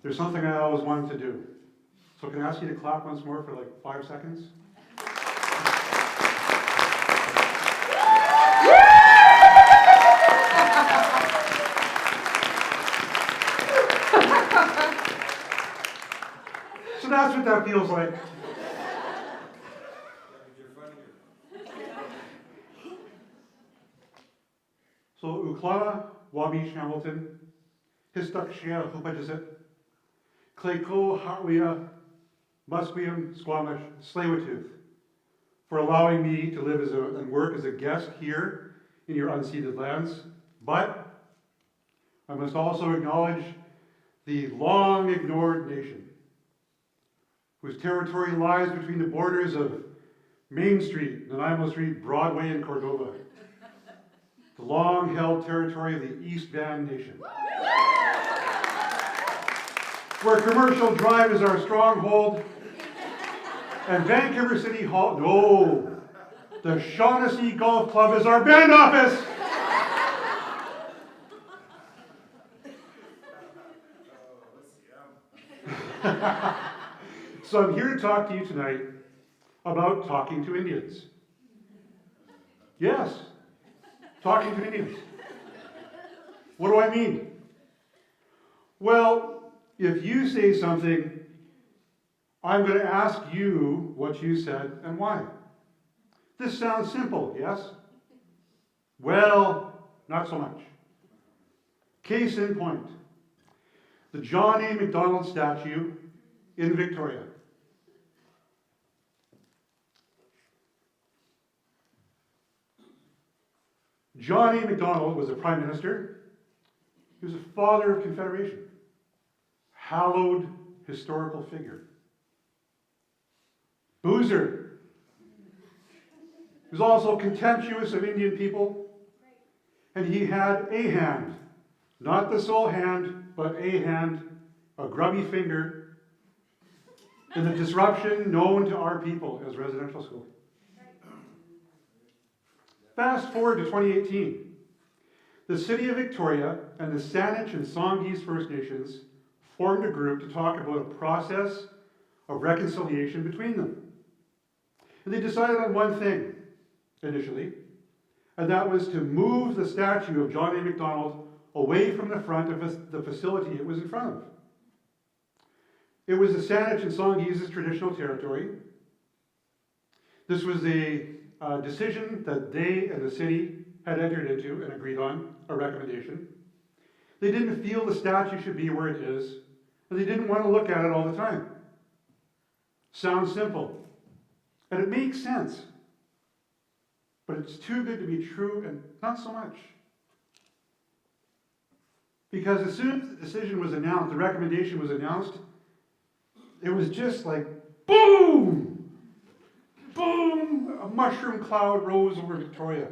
There's something I always wanted to do. So can I ask you to clap once more for like 5 seconds? So that's what that feels like. So Uklana, Wawmeesh, Hamilton, Histakshia, Hupajazit, Clayco, Harwia, Musqueam, Squamish, Tsleil-Waututh, for allowing me to live and work as a guest here in your unceded lands. But I must also acknowledge the long ignored nation, whose territory lies between the borders of Main Street, Nanaimo Street, Broadway, and Cordova. The long-held territory of the East Van Nation, where Commercial Drive is our stronghold, and Vancouver City Hall, no, the Shaughnessy Golf Club is our band office. So I'm here to talk to you tonight about talking to Indians. Yes. Talking to Indians. What do I mean? Well, if you say something, I'm going to ask you what you said and why. This sounds simple, yes? Well, not so much. Case in point, the John A. Macdonald statue in Victoria. John A. Macdonald was a prime minister. He was a father of Confederation. Hallowed historical figure. Boozer. He was also contemptuous of Indian people. And he had a hand. Not the sole hand, but a hand, a grubby finger, in the disruption known to our people as residential school. Fast forward to 2018. The City of Victoria and the Saanich and Songhees First Nations formed a group to talk about a process of reconciliation between them. And they decided on one thing, initially, and that was to move the statue of John A. Macdonald away from the front of the facility it was in front of. It was the Saanich and Songhees' traditional territory. This was a decision that they and the city had entered into and agreed on, a recommendation. They didn't feel the statue should be where it is, and they didn't want to look at it all the time. Sounds simple, and it makes sense, but it's too good to be true, and not so much. Because as soon as the decision was announced, the recommendation was announced, it was just like, boom! Boom! A mushroom cloud rose over Victoria.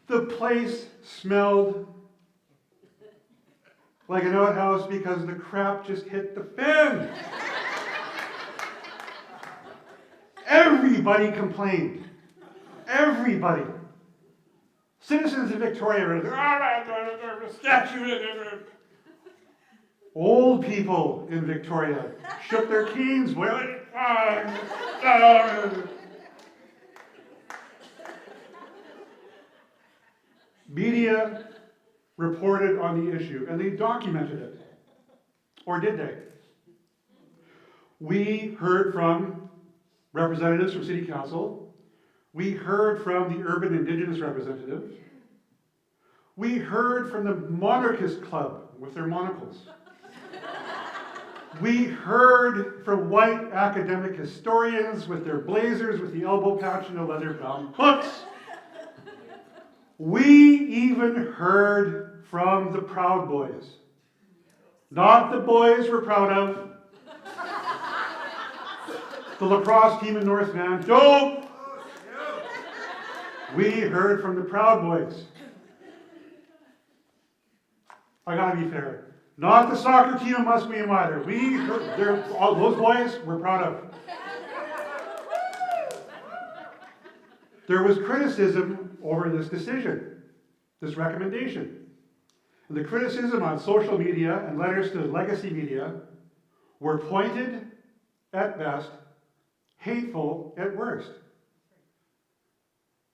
The place smelled like an outhouse because the crap just hit the fan. Everybody complained. Everybody. Citizens of Victoria were like, statue. Old people in Victoria shook their canes, wailing. Media reported on the issue, and they documented it. Or did they? We heard from representatives from City Council. We heard from the urban Indigenous representative. We heard from the Monarchist Club with their monocles. We heard from white academic historians with their blazers with the elbow patch and the leather bound books. We even heard from the Proud Boys. Not the boys we're proud of. The lacrosse team in North Van. Dope! We heard from the Proud Boys. I gotta be fair. Not the soccer team in Musqueam either. All those boys we're proud of. There was criticism over this decision, this recommendation. And the criticism on social media and letters to legacy media were pointed at best, hateful at worst.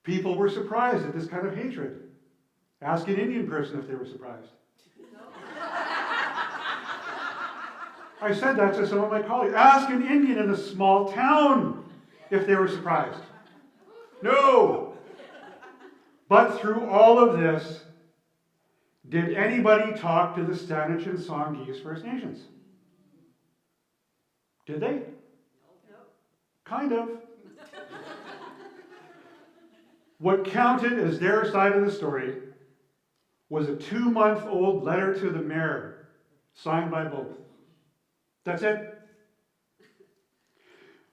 People were surprised at this kind of hatred. Ask an Indian person if they were surprised. I said that to some of my colleagues. Ask an Indian in a small town if they were surprised. No! But through all of this, did anybody talk to the Saanich and Songhees First Nations? Did they? No. Kind of. What counted as their side of the story was a 2-month-old letter to the mayor, signed by both. That's it.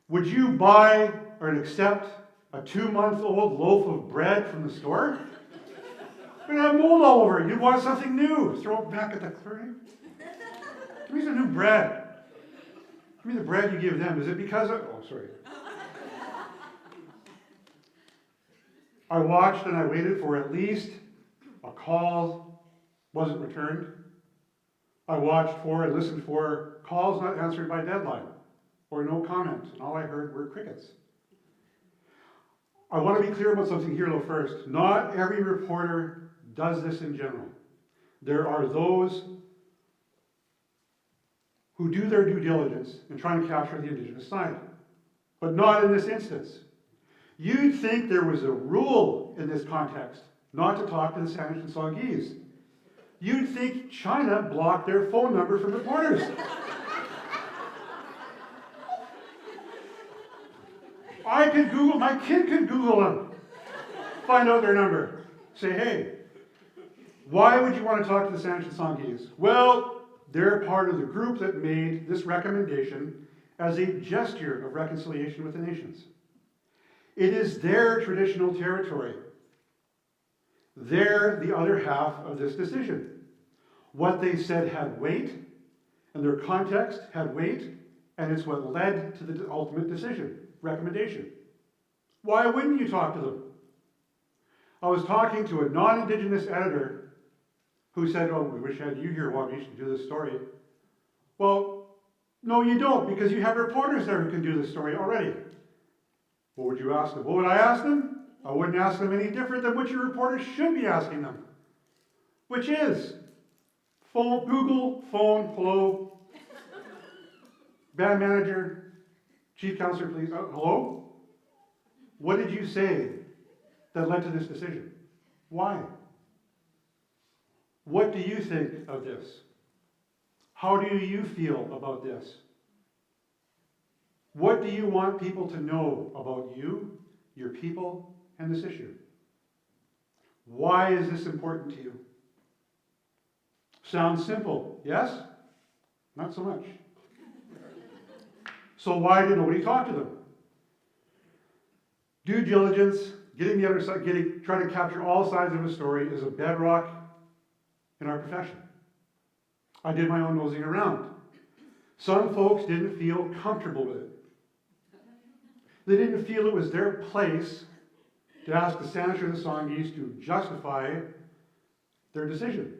Would you buy or accept a 2-month-old loaf of bread from the store? You're gonna have mold all over it. You want something new. Throw it back at the clearing. Give me some new bread. Give me the bread you give them. Is it because of... Oh, sorry. I watched and I waited for at least a call wasn't returned. I watched for and listened for calls not answered by deadline or no comment, and all I heard were crickets. I want to be clear about something here though first. Not every reporter does this in general. There are those who do their due diligence in trying to capture the Indigenous side, but not in this instance. You'd think there was a rule in this context not to talk to the Saanich and Songhees. You'd think China blocked their phone number from reporters. I could Google, my kid could Google them, find out their number. Say, hey, why would you want to talk to the Saanich and Songhees? Well, they're part of the group that made this recommendation as a gesture of reconciliation with the nations. It is their traditional territory. They're the other half of this decision. What they said had weight, and their context had weight, and it's what led to the ultimate decision, recommendation. Why wouldn't you talk to them? I was talking to a non-Indigenous editor who said, oh, we wish I had you here, Wawmeesh, to do this story. Well, no, you don't, because you have reporters there who can do this story already. What would you ask them? What would I ask them? I wouldn't ask them any different than what your reporters should be asking them, which is phone, Google, phone, hello, band manager, chief counselor, please, hello? What did you say that led to this decision? Why? What do you think of this? How do you feel about this? What do you want people to know about you, your people, and this issue? Why is this important to you? Sounds simple, yes? Not so much. So why did nobody talk to them? Due diligence, getting the other side, trying to capture all sides of a story is a bedrock in our profession. I did my own nosing around. Some folks didn't feel comfortable with it. They didn't feel it was their place to ask the Saanich or the Songhees to justify their decision.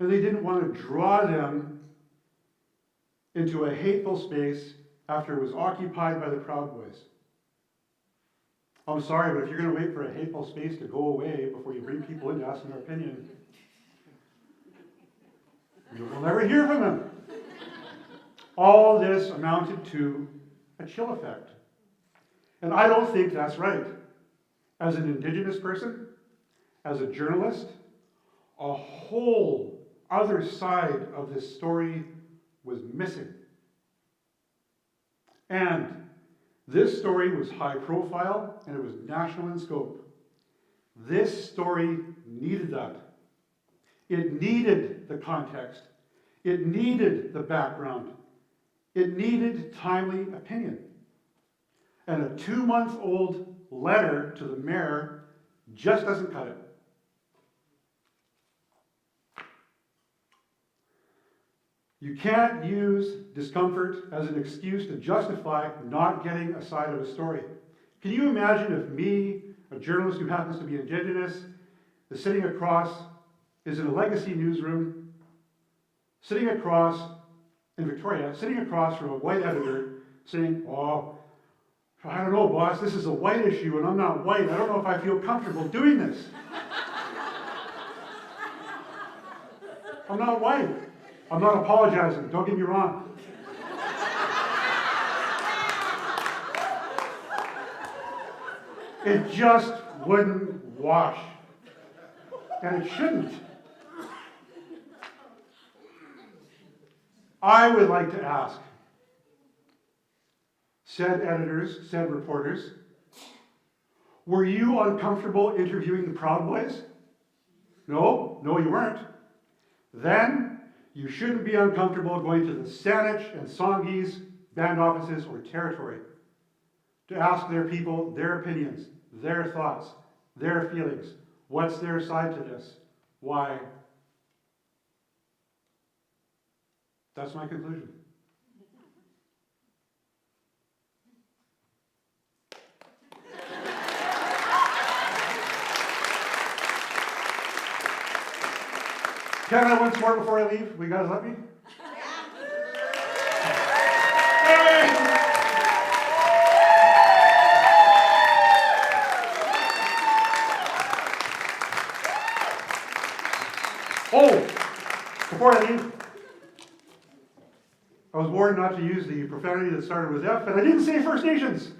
And they didn't want to draw them into a hateful space after it was occupied by the Proud Boys. I'm sorry, but if you're going to wait for a hateful space to go away before you bring people in to ask them their opinion, you will never hear from them. All this amounted to a chill effect. And I don't think that's right. As an Indigenous person, as a journalist, a whole other side of this story was missing. And this story was high profile and it was national in scope. This story needed that. It needed the context. It needed the background. It needed timely opinion. And a 2-month-old letter to the mayor just doesn't cut it. You can't use discomfort as an excuse to justify not getting a side of a story. Can you imagine if me, a journalist who happens to be Indigenous, is sitting across is in a legacy newsroom, sitting across, in Victoria, sitting across from a white editor saying, oh, I don't know, boss, this is a white issue and I'm not white. I don't know if I feel comfortable doing this. I'm not white. I'm not apologizing, don't get me wrong. It just wouldn't wash. And it shouldn't. I would like to ask said editors, said reporters, were you uncomfortable interviewing the Proud Boys? No, you weren't. Then you shouldn't be uncomfortable going to the Saanich and Songhees band offices or territory to ask their people their opinions, their thoughts, their feelings. What's their side to this? Why? That's my conclusion. Can I have one more before I leave? Will you guys let me? Oh, before I leave, I was warned not to use the profanity that started with F, and I didn't say First Nations.